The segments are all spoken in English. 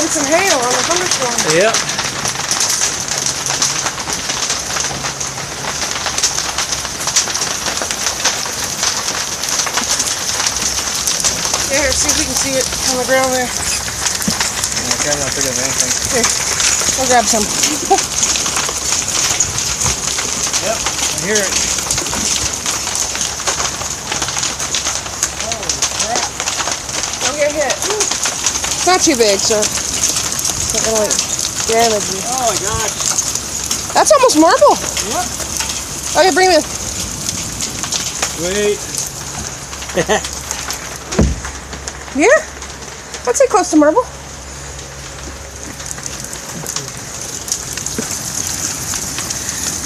and some hail on the thunderstorm. Yep. Here, see if we can see it on the ground there. Okay, I'm not picking up anything. Here, I'll grab some. Yep, I hear it. Holy crap. Don't get hit. It's not too big, so it's not gonna like damage you. Oh my gosh. That's almost marble. Yep. Okay, bring it in. Wait. Yeah, I'd say close to marble.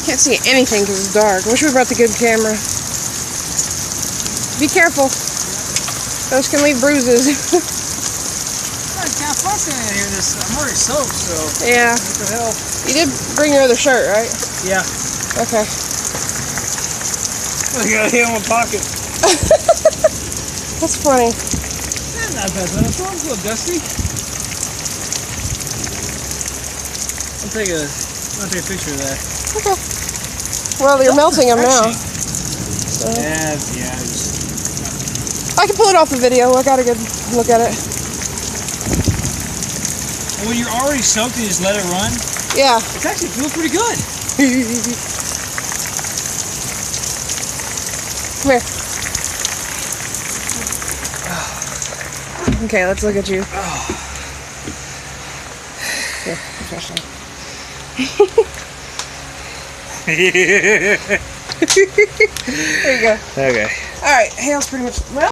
Can't see anything because it's dark. I wish we brought the good camera. Be careful. Those can leave bruises. It's kind of fussing in here. I'm already soaked, so. Yeah. What the hell? You did bring your other shirt, right? Yeah. Okay. I got it in my pocket. That's funny. Not bad, but it's a little dusty. I'll take a picture of that. Okay. Well, you're melting them now. So. Yeah. I can pull it off the video. I got a good look at it. And when you're already soaked and you just let it run, yeah, it actually feels pretty good. Come here. Okay, let's look at you. Here, professional. There you go. Okay. Alright, hail's pretty much... Well,